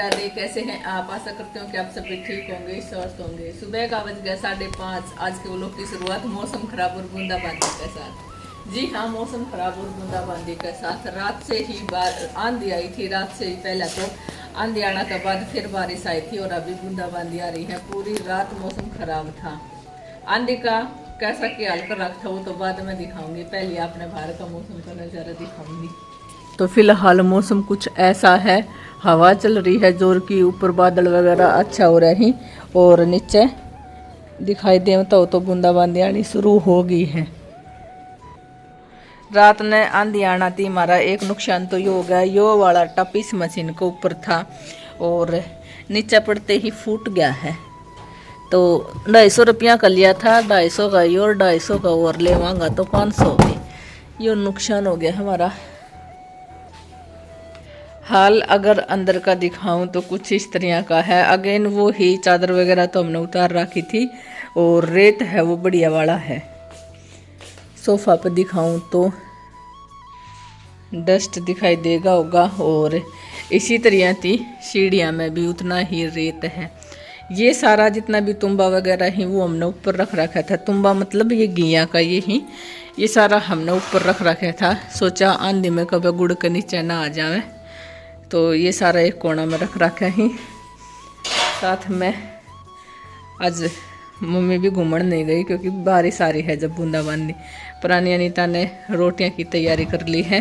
राधे। कैसे हैं आप? आशा करते हो कि आप सभी ठीक होंगे, स्वस्थ होंगे। सुबह का बज गया 5:30। आज के व्लॉग की शुरुआत मौसम खराब और बूंदाबांदी के साथ। जी हाँ, मौसम खराब और बूंदाबांदी के साथ। रात से ही आंधी आई थी। रात से ही पहले तो आंधी आने के बाद फिर बारिश आई थी और अभी बूंदाबांदी आ रही है। पूरी रात मौसम खराब था। आंधी का कैसा क्या हाल कर रखा था वो तो बाद में दिखाऊंगी। पहले आपने बाहर का मौसम का नज़ारा दिखाऊंगी। तो फिलहाल मौसम कुछ ऐसा है, हवा चल रही है जोर की, ऊपर बादल वगैरह अच्छा हो रही और नीचे दिखाई देवता हो तो बूंदाबांदी आनी शुरू हो गई है। रात ने आंधी आना थी। हमारा एक नुकसान तो ये हो गया, यो वाला टप इस मशीन के ऊपर था और नीचे पड़ते ही फूट गया है। तो 250 रुपया का लिया था, 250 का ये और 250 का और लेवांगा तो 500 की। ये नुकसान हो गया हमारा। हाल अगर अंदर का दिखाऊं तो कुछ इस तरह का है। अगेन वो ही चादर वगैरह तो हमने उतार रखी थी और रेत है वो बढ़िया वाला है। सोफा पे दिखाऊं तो डस्ट दिखाई देगा होगा और इसी तरह थी सीढ़ियाँ में भी उतना ही रेत है। ये सारा जितना भी तुम्बा वगैरह ही वो हमने ऊपर रख रखा था। तुम्बा मतलब ये घिया का ये सारा हमने ऊपर रख रखा था। सोचा आंधी में कभी गुड़ के नीचे ना आ जाए, तो ये सारा एक कोना में रख रखा ही। साथ में आज मम्मी भी घूमने नहीं गई क्योंकि बारिश आ रही है जब बूंदाबांदी। पुरानी अनीता ने रोटियां की तैयारी कर ली है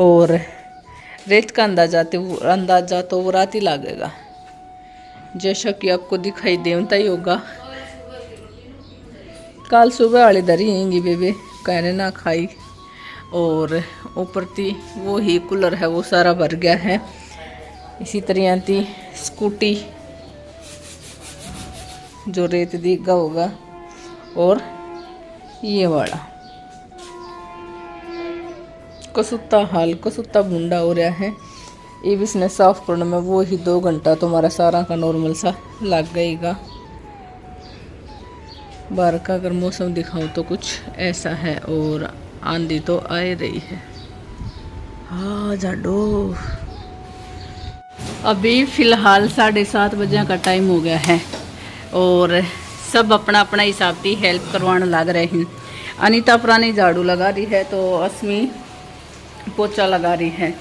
और रेत का अंदाजा तो वो रात ही लगेगा, जैसा कि आपको दिखाई देता ही होगा। कल सुबह वाली दरी आएंगी बेबे कहने ना खाई और ऊपर थी वो ही कूलर है वो सारा भर गया है। इसी तरह थी स्कूटी जो रेत दिखा होगा और ये वाला कसूता बूंदा हो रहा है। ये भी इसने साफ करने में वो ही 2 घंटा तुम्हारा सारा का नॉर्मल सा लग गएगा। बाहर का अगर मौसम दिखाऊं तो कुछ ऐसा है और आंधी तो आ रही है। हाँ जाडो। अभी फिलहाल 7:30 बजे का टाइम हो गया है और सब अपना अपना हिसाब की हेल्प करवाने लग रहे हैं। अनीता पुरानी झाड़ू लगा रही है तो अस्मी पोछा लगा रही है।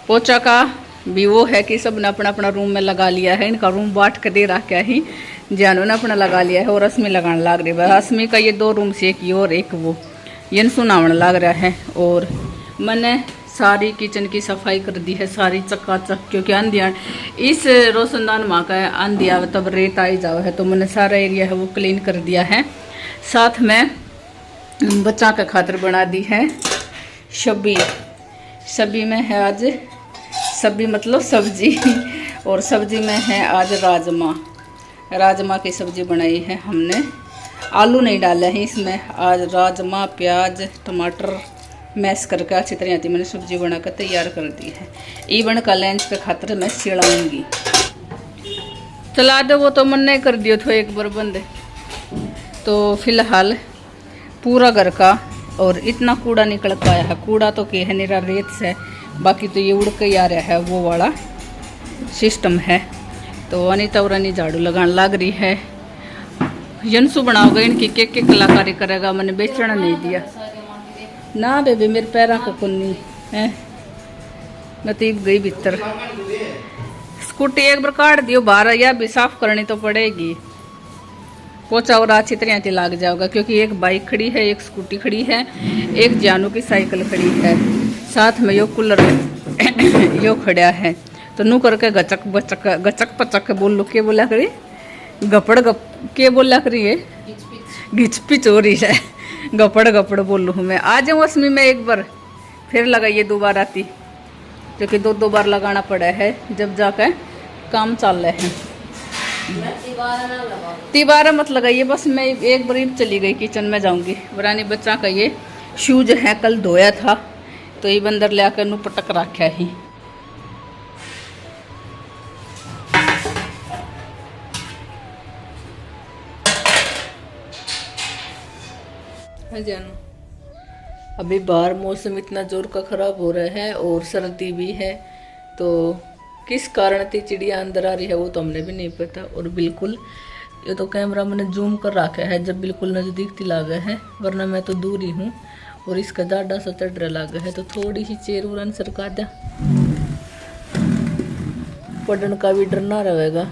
पोछा का भी वो है कि सब ने अपना अपना रूम में लगा लिया है। इनका रूम बांट के दे रखा ही, जानू ने अपना लगा लिया है और अस्मी लगाने लग रही है। अस्मी का ये 2 रूम से एक ये और एक वो यन सुनावन लग रहा है। और मैंने सारी किचन की सफाई कर दी है सारी चकाचक, क्योंकि आंधिया इस रोशनदान माँ का आंधिया तब रेत आई जाओ है तो मैंने सारा एरिया है वो क्लीन कर दिया है। साथ में बच्चा का खातर बना दी है सब्जी में है आज सब्जी मतलब सब्जी और सब्जी में है आज राजमा की सब्जी बनाई है हमने। आलू नहीं डाले हैं इसमें। आज राजमा प्याज टमाटर मैश करके अच्छी तरह आती मैंने सब्जी बना कर तैयार कर दी है। इवन का लंच के खातर मैं सिड़ाऊंगी। चला दो वो तो मन नहीं कर दियो तो एक बार बंद। तो फिलहाल पूरा घर का और इतना कूड़ा निकल के आया है। कूड़ा तो क्या है निरा रेत से, बाकी तो ये उड़ के आ रहा है वो वाला सिस्टम है। तो अनीता और अनी झाड़ू लगाने लग रही है। यंसु बनाओगे इनकी के कलाकारी करेगा। मैंने बेचना नहीं दिया ना बेबी, मेरे पैरा को कुन्नी है नतीब गई भीतर। स्कूटी एक बार काट दियो बाहर, या भी साफ करनी तो पड़ेगी। पोछा और अच्छी तरह से लग जाएगा क्योंकि एक बाइक खड़ी है, एक स्कूटी खड़ी है, एक जानू की साइकिल खड़ी है, साथ में यो कूलर यो खड़ा है। तो नू करके गचक पचक बोल लो। के बोला करी गपड़ गप के बोला करी है घिच पिच हो रही है। गपड़ बोल लूँ मैं। आ जाऊँ अस्मी में एक बार फिर लगाइए दोबारा आती, क्योंकि 2 बार लगाना पड़ा है जब जाकर काम चल रहे हैं। 12 मत लगाइए बस। मैं एक बार चली गई किचन में जाऊंगी। वरानी बच्चा का ये शूज है कल धोया था तो ये बंदर ले आकर नू पटक रखा ही। जानू अभी बाहर मौसम इतना जोर का ख़राब हो रहा है और सर्दी भी है तो किस कारण थी चिड़िया अंदर आ रही है वो तो हमने भी नहीं पता। और बिल्कुल ये तो कैमरा मैंने जूम कर रखा है जब बिल्कुल नज़दीक थी लागा है, वरना मैं तो दूर ही हूँ। और इसका जाडा सा चढ़ लागा है तो थोड़ी सी चेर उड़न सरका दे, पढ़ने का भी डर ना रहेगा।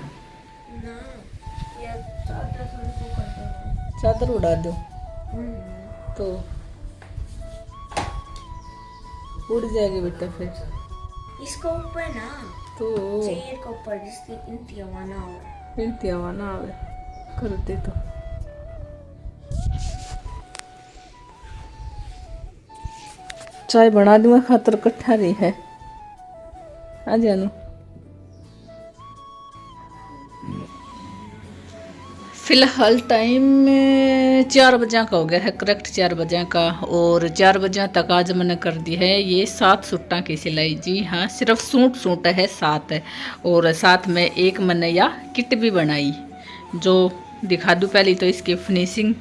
चादर उड़ा दो तो उड़ जाएगी बेटा फिर। इसको ऊपर ना तो चेयर के ऊपर जिसकी इंतियावा ना आवे करते तो। चाय बना दूँ खातर कट्ठा रही है आ जानू। फिलहाल टाइम 4 बजे का हो गया है, करेक्ट 4 बजे का। और 4 बजे तक आज मैंने कर दी है ये 7 सूटा की सिलाई। जी हाँ, सिर्फ सूट है 7 है। और साथ में एक मैंने या किट भी बनाई जो दिखा दूँ। पहले तो इसकी फिनिशिंग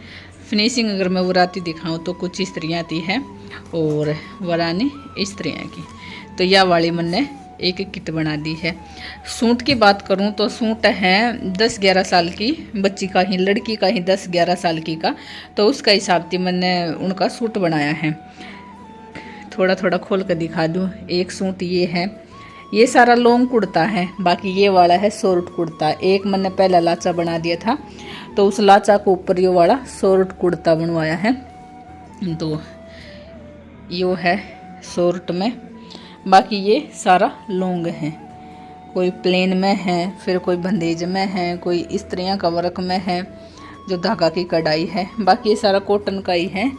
अगर मैं वो राती दिखाऊँ तो कुछ इस तरह आती है और वरानी इस तरह की। तो यह वाली मैंने एक किट बना दी है। सूट की बात करूं तो सूट है 10-11 साल की बच्ची का ही, लड़की का ही 10-11 साल की का। तो उसका हिसाब से मैंने उनका सूट बनाया है। थोड़ा थोड़ा खोल कर दिखा दूं। एक सूट ये है, ये सारा लॉन्ग कुर्ता है, बाकी ये वाला है शॉर्ट कुर्ता। एक मैंने पहला लाचा बना दिया था तो उस लाचा को ऊपर ये वाला शॉर्ट कुर्ता बनवाया है। तो यो है शॉर्ट में, बाकी ये सारा लॉन्ग है। कोई प्लेन में है, फिर कोई बंदेज में है, कोई इस तरह का वर्क में है जो धागा की कढ़ाई है। बाकी ये सारा कॉटन का ही है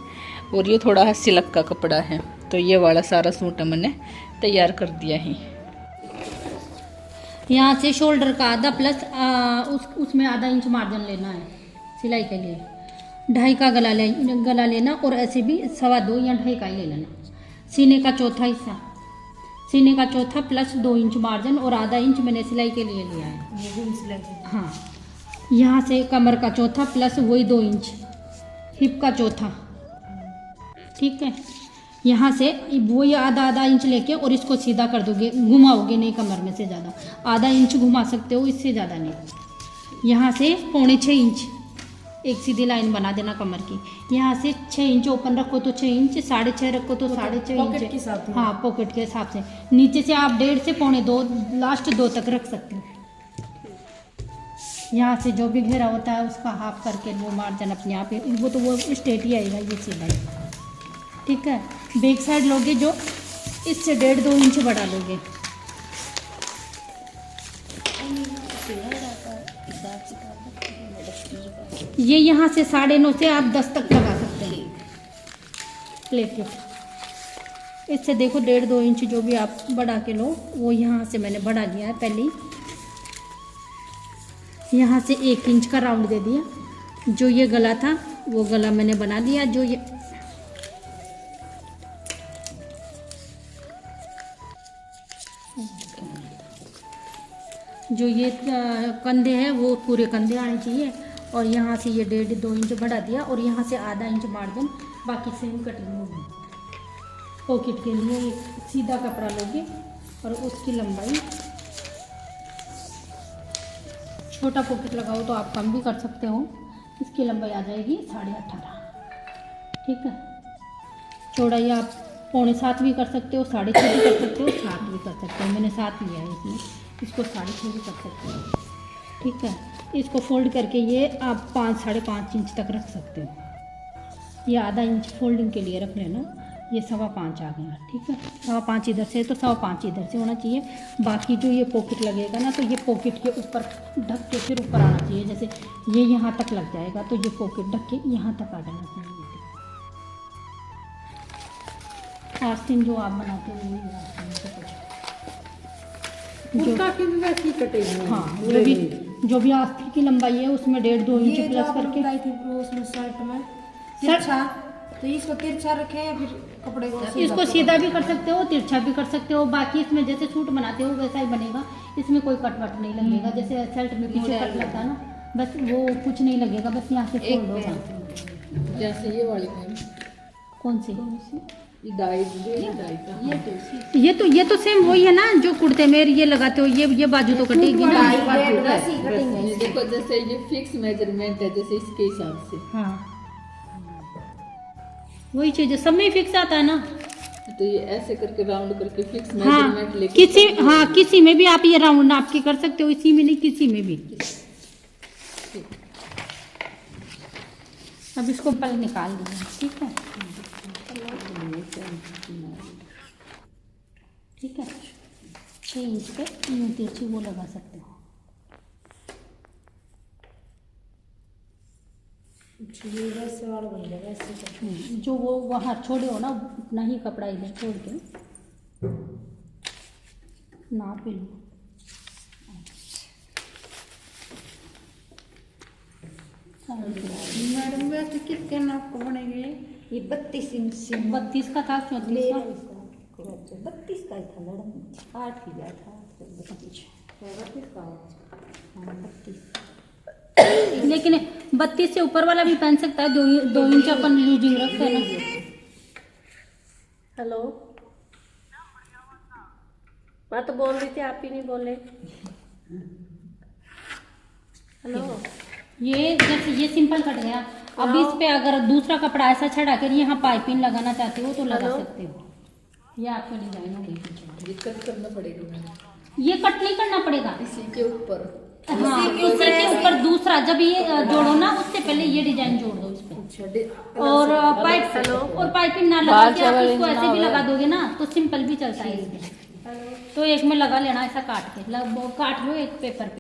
और ये थोड़ा है सिल्क का कपड़ा है। तो ये वाला सारा सूट मैंने तैयार कर दिया है। यहाँ से शोल्डर का आधा प्लस उसमें आधा इंच मार्जिन लेना है सिलाई के लिए। 2.5 का गला लेना और ऐसे भी 2.25 या 2.5 का ही ले लेना। सीने का चौथा हिस्सा, सीने का चौथा प्लस 2 इंच मार्जिन और आधा इंच मैंने सिलाई के लिए लिया है। हाँ, यहाँ से कमर का चौथा प्लस वही 2 इंच, हिप का चौथा, ठीक है। यहाँ से वही आधा इंच लेके और इसको सीधा कर दोगे, घुमाओगे नहीं कमर में से ज़्यादा, आधा इंच घुमा सकते हो, इससे ज़्यादा नहीं। यहाँ से 6.25 इंच एक सीधी लाइन बना देना कमर की। यहाँ से 6 इंच ओपन रखो तो 6 इंच, 6.5 रखो तो 6.5 इंच। हाँ, पॉकेट के हिसाब से। नीचे से आप 1.5 से 2.25 लास्ट 2 तक रख सकते हो। यहाँ से जो भी घेरा होता है उसका हाफ करके वो मार्जिन अपने आप वो तो वो स्ट्रेट ही आएगा ये सिलाई, ठीक है। बैक साइड लोगे जो इससे 1.5-2 इंच बढ़ा लोगे। ये यहाँ से 9.5 से आप 10 तक लगा सकते हैं लेके। इससे देखो 1.5-2 इंच जो भी आप बढ़ा के लो, वो यहाँ से मैंने बढ़ा लिया है पहले। यहाँ से 1 इंच का राउंड दे दिया। जो ये गला था वो गला मैंने बना दिया। जो ये कंधे हैं वो पूरे कंधे आने चाहिए। और यहाँ से ये 1.5-2 इंच बढ़ा दिया और यहाँ से आधा इंच मार्जिन, बाकी सेम कटिंग होगी। पॉकेट के लिए एक सीधा कपड़ा लोगे और उसकी लंबाई, छोटा पॉकेट लगाओ तो आप कम भी कर सकते हो। इसकी लंबाई आ जाएगी 18.5, ठीक है। चौड़ाई आप 6.25 भी कर सकते हो, 6.5 भी कर सकते हो, 7 भी कर सकते हो। मैंने 7 लिया है इसमें, इसको 6.5 भी कर सकते हो, ठीक है। इसको फोल्ड करके ये आप 5-5.5 इंच तक रख सकते हो। ये आधा इंच फोल्डिंग के लिए रख लेना। ये 5.25 आ गया, ठीक है। 5.25 इधर से तो 5.25 इधर से होना चाहिए। बाकी जो ये पॉकेट लगेगा ना, तो ये पॉकेट के ऊपर ढक के फिर ऊपर आना चाहिए। जैसे ये यहाँ तक लग जाएगा तो ये पॉकेट ढक के यहाँ तक आ जाना चाहिए। आस्तीन जो आप बनाते हो वही कटेगी। हाँ, जो भी आस्तीन की लंबाई है उसमें 1.5-2 इंच प्लस करके उसमें शर्ट में तिरछा, तो इसको तिरछा रखे या फिर कपड़े को इसको सीधा भी कर सकते हो, तिरछा भी कर सकते हो। बाकी इसमें जैसे सूट बनाते हो वैसा ही बनेगा। इसमें कोई कट वट नहीं लगेगा। जैसे शर्ट में पीछे कट लगता है ना, बस वो कुछ नहीं लगेगा, बस यहाँ से फोल्ड होगा। जैसे ये वाली कौन सी ये तो सेम वही है ना जो कुर्ते में ये लगाते हो, ये बाजू तो कटेगी ना। देखो जैसे ये फिक्स मेजरमेंट है, जैसे इसके हिसाब से। हाँ वही चीज है, सब में फिक्स आता है ना। तो ये ऐसे करके राउंड करके फिक्स हाँ मेजरमेंट लेके किसी में भी आप ये राउंड नाप के कर सकते हो, इसी में नहीं किसी में भी। अब इसको पल निकाल लीजिए, ठीक है ठीक है। 6 इंच पे यूं तिरछी वो लगा सकते हो। जो वो वहाँ छोड़े हो ना, उतना ही कपड़ा इधर छोड़ के नाप लो। मैडम वैसे कितने नाप को बनेंगे? ये 32 इंच से 32 का था, 34 का। 32 का ही था मैडम, 8 की गया था। 32 का, हाँ 32। लेकिन 32 से ऊपर वाला भी पहन सकता है, 2 इंच अपन लूजिंग रखते हैं ना। हेलो, मैं तो बोल रही थी, आप ही नहीं बोले। हेलो, ये जैसे ये सिंपल कट गया। अब इस पे अगर दूसरा कपड़ा ऐसा चढ़ा कर यहाँ पाइपिंग लगाना चाहते हो तो लगा सकते हो। ये आपका डिजाइन हो गई। ये कट करना पड़ेगा, ये कट नहीं करना पड़ेगा, इसी के ऊपर। हाँ उसी के ऊपर दूसरा जब ये जोड़ो ना, उससे पहले ये डिजाइन जोड़ दो इस पे। और पाइपिंग ना लगा के आप इसको ऐसे भी लगा दोगे ना तो सिंपल भी चलता है इसमें। तो एक में लगा लेना ऐसा काट के, काट लो एक पेपर पे।